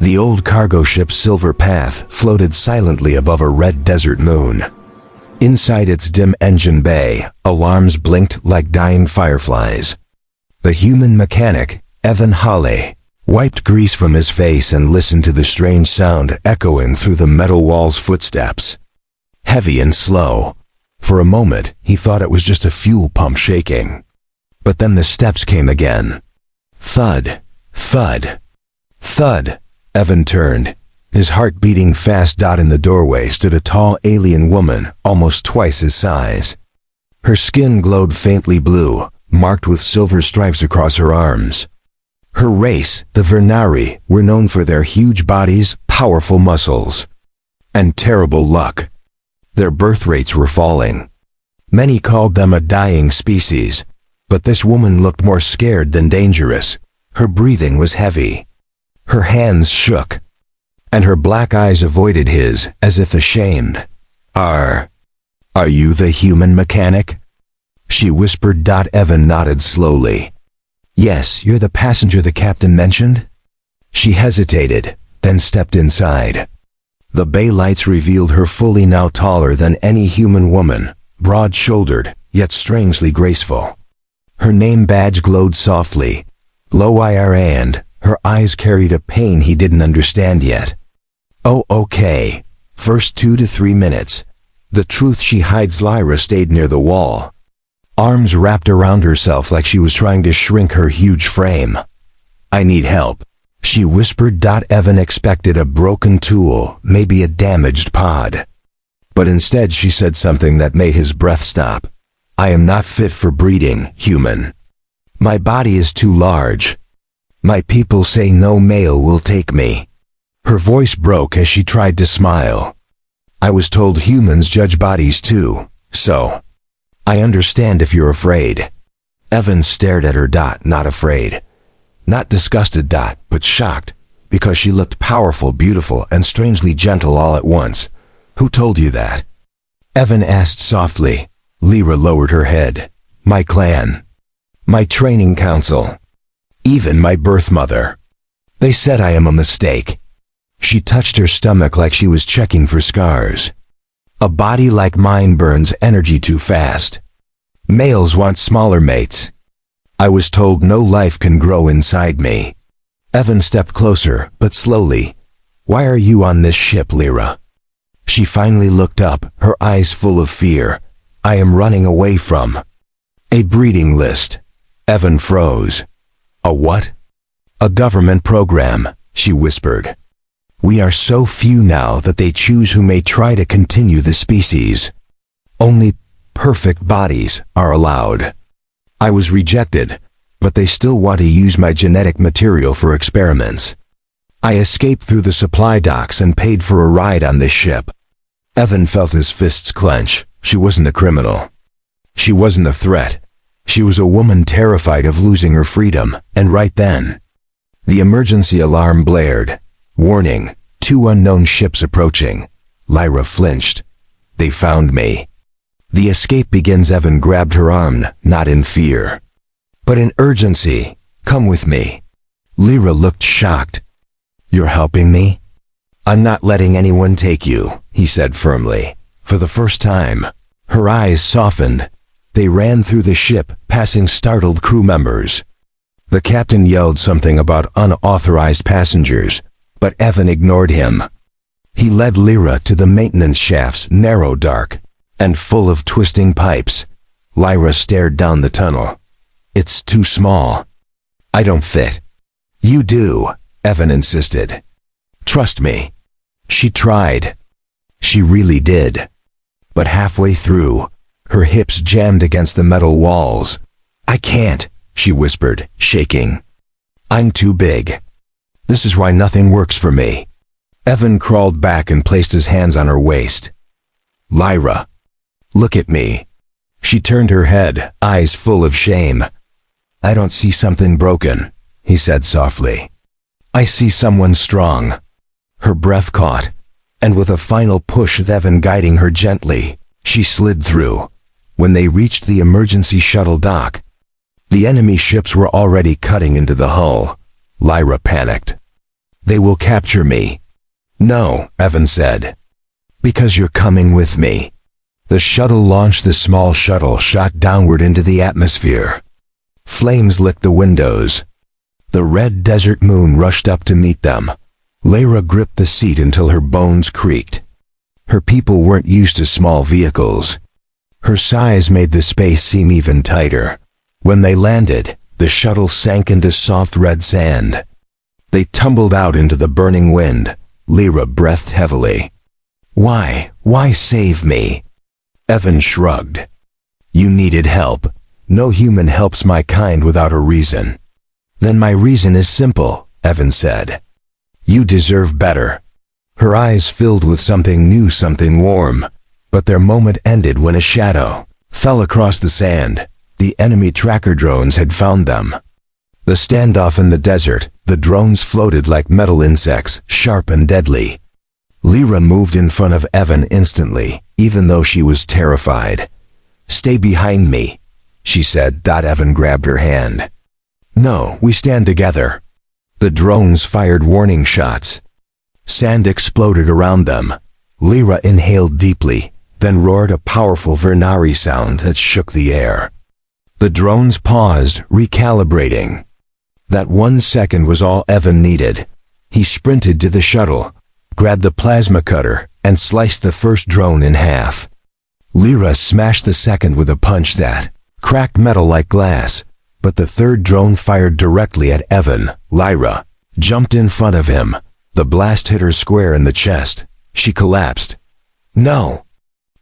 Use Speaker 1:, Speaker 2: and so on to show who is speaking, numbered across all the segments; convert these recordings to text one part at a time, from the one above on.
Speaker 1: The old cargo ship's silver path floated silently above a red desert moon. Inside its dim engine bay, alarms blinked like dying fireflies. The human mechanic, Evan Hawley, wiped grease from his face and listened to the strange sound echoing through the metal wall's footsteps. Heavy and slow. For a moment, he thought it was just a fuel pump shaking. But then the steps came again. Thud, thud, thud. Evan turned. His heart beating fast. In the doorway stood a tall alien woman, almost twice his size. Her skin glowed faintly blue, marked with silver stripes across her arms. Her race, the Vernari, were known for their huge bodies, powerful muscles, and terrible luck. Their birth rates were falling. Many called them a dying species, but this woman looked more scared than dangerous. Her breathing was heavy. Her hands shook, and her black eyes avoided his, as if ashamed. Are you the human mechanic?" she whispered. Evan nodded slowly. "Yes, you're the passenger the captain mentioned?" She hesitated, then stepped inside. The bay lights revealed her fully, now taller than any human woman, broad-shouldered, yet strangely graceful. Her name badge glowed softly, Loira, and her eyes carried a pain he didn't understand yet. "Oh, okay. First 2 to 3 minutes. The truth she hides." Lyra stayed near the wall, arms wrapped around herself like she was trying to shrink her huge frame. "I need help," she whispered. Evan expected a broken tool, maybe a damaged pod. But instead she said something that made his breath stop. "I am not fit for breeding, human. My body is too large. My people say no male will take me." Her voice broke as she tried to smile. "I was told humans judge bodies too, so I understand if you're afraid." Evan stared at her. Not afraid. Not disgusted, but shocked, because she looked powerful, beautiful, and strangely gentle all at once. "Who told you that?" Evan asked softly. Lyra lowered her head. "My clan. My training council. Even my birth mother. They said I am a mistake." She touched her stomach like she was checking for scars. "A body like mine burns energy too fast. Males want smaller mates. I was told no life can grow inside me." Evan stepped closer, but slowly. "Why are you on this ship, Lyra?" She finally looked up, her eyes full of fear. "I am running away from a breeding list." Evan froze. "A what?" "A government program," she whispered. "We are so few now that they choose who may try to continue the species. Only perfect bodies are allowed. I was rejected, but they still want to use my genetic material for experiments. I escaped through the supply docks and paid for a ride on this ship." Evan felt his fists clench. She wasn't a criminal. She wasn't a threat. She was a woman terrified of losing her freedom, and right then, the emergency alarm blared. "Warning, 2 unknown ships approaching." Lyra flinched. "They found me." "The escape begins." Evan grabbed her arm, not in fear, but in urgency. "Come with me." Lyra looked shocked. "You're helping me?" "I'm not letting anyone take you," he said firmly. For the first time, her eyes softened. They ran through the ship, passing startled crew members. The captain yelled something about unauthorized passengers, but Evan ignored him. He led Lyra to the maintenance shafts, narrow, dark, and full of twisting pipes. Lyra stared down the tunnel. "It's too small. I don't fit." "You do," Evan insisted. "Trust me." She tried. She really did. But halfway through, her hips jammed against the metal walls. "I can't," she whispered, shaking. "I'm too big. This is why nothing works for me." Evan crawled back and placed his hands on her waist. "Lyra, look at me." She turned her head, eyes full of shame. "I don't see something broken," he said softly. "I see someone strong." Her breath caught, and with a final push of Evan guiding her gently, she slid through. When they reached the emergency shuttle dock, the enemy ships were already cutting into the hull. Lyra panicked. They will capture me. No, Evan said. Because you're coming with me. The shuttle launched. The small shuttle shot downward into the atmosphere. Flames licked the windows. The red desert moon rushed up to meet them. Lyra gripped the seat until her bones creaked. Her people weren't used to small vehicles. Her size made the space seem even tighter. When they landed, the shuttle sank into soft red sand. They tumbled out into the burning wind. Lyra breathed heavily. Why save me? Evan shrugged. You needed help. No human helps my kind without a reason. Then my reason is simple, Evan said. You deserve better. Her eyes filled with something new, something warm. But their moment ended when a shadow fell across the sand. The enemy tracker drones had found them. The standoff in the desert, the drones floated like metal insects, sharp and deadly. Lyra moved in front of Evan instantly, even though she was terrified. Stay behind me, she said. Evan grabbed her hand. No, we stand together. The drones fired warning shots. Sand exploded around them. Lyra inhaled deeply, then roared a powerful Vernari sound that shook the air. The drones paused, recalibrating. That 1 second was all Evan needed. He sprinted to the shuttle, grabbed the plasma cutter, and sliced the first drone in half. Lyra smashed the second with a punch that cracked metal like glass, but the third drone fired directly at Evan. Lyra jumped in front of him. The blast hit her square in the chest. She collapsed. No!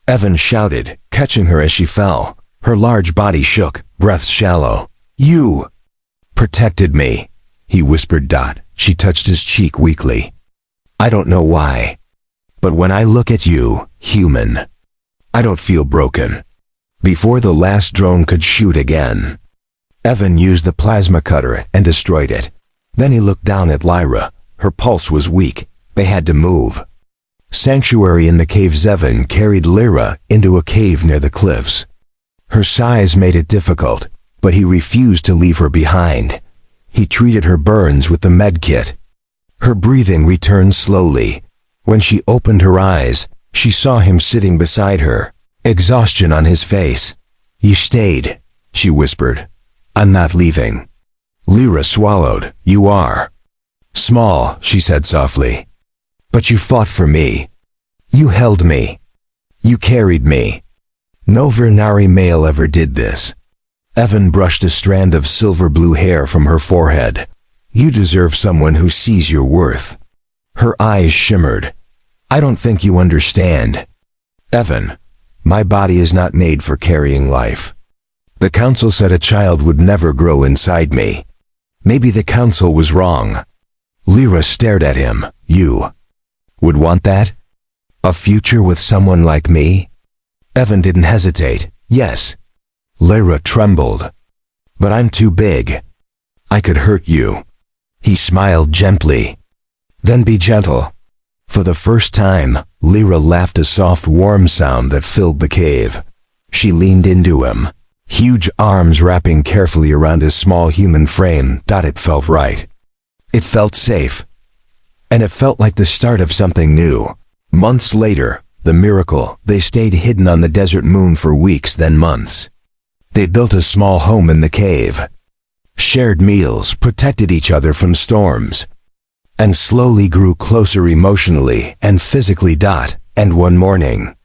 Speaker 1: Evan shouted, catching her as she fell. Her large body shook, breaths shallow. You protected me, he whispered. She touched his cheek weakly. I don't know why. But when I look at you, human, I don't feel broken. Before the last drone could shoot again, Evan used the plasma cutter and destroyed it. Then he looked down at Lyra. Her pulse was weak. They had to move. Sanctuary in the caves. Evan carried Lyra into a cave near the cliffs. Her size made it difficult, but he refused to leave her behind. He treated her burns with the med kit. Her breathing returned slowly. When she opened her eyes, she saw him sitting beside her, exhaustion on his face. You stayed, she whispered. I'm not leaving. Lyra swallowed. You are. Small, she said softly. But you fought for me. You held me. You carried me. No Vernari male ever did this. Evan brushed a strand of silver-blue hair from her forehead. You deserve someone who sees your worth. Her eyes shimmered. I don't think you understand. Evan, my body is not made for carrying life. The council said a child would never grow inside me. Maybe the council was wrong. Lyra stared at him. You would want that? A future with someone like me? Evan didn't hesitate. Yes. Lyra trembled. But I'm too big. I could hurt you. He smiled gently. Then be gentle. For the first time, Lyra laughed, a soft, warm sound that filled the cave. She leaned into him, huge arms wrapping carefully around his small human frame. It felt right. It felt safe. And it felt like the start of something new. Months later, the miracle, they stayed hidden on the desert moon for weeks, then months. They built a small home in the cave, shared meals, protected each other from storms, and slowly grew closer emotionally and physically. And one morning,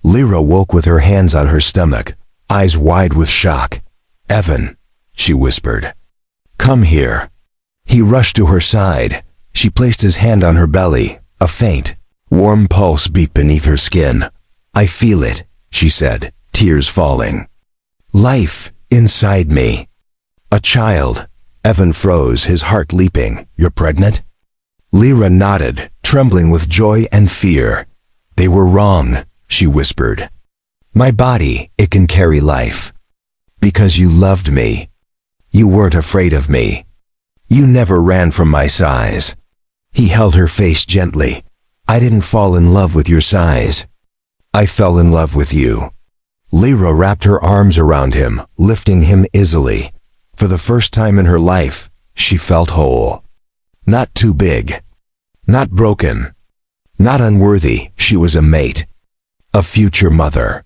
Speaker 1: Lyra woke with her hands on her stomach, eyes wide with shock. Evan, she whispered. Come here. He rushed to her side. She placed his hand on her belly. A faint, warm pulse beat beneath her skin. I feel it, she said, tears falling. Life inside me. A child. Evan froze, his heart leaping. You're pregnant? Lyra nodded, trembling with joy and fear. They were wrong, she whispered. My body, it can carry life. Because you loved me. You weren't afraid of me. You never ran from my size. He held her face gently. I didn't fall in love with your size. I fell in love with you. Lyra wrapped her arms around him, lifting him easily. For the first time in her life, she felt whole. Not too big, Not broken. Not unworthy. She was a mate. A future mother.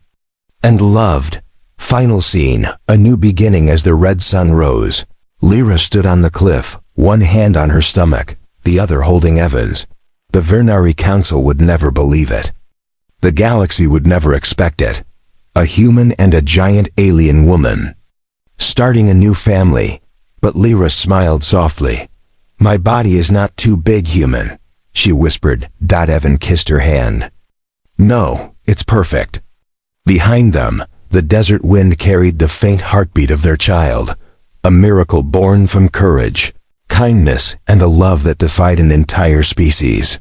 Speaker 1: And loved. Final scene, a new beginning as the red sun rose. Lyra stood on the cliff, one hand on her stomach, the other holding Evans. The Vernari Council would never believe it. The galaxy would never expect it. A human and a giant alien woman. Starting a new family. But Lyra smiled softly. My body is not too big, human, she whispered. Evan kissed her hand. No, it's perfect. Behind them, the desert wind carried the faint heartbeat of their child, a miracle born from courage, kindness, and a love that defied an entire species.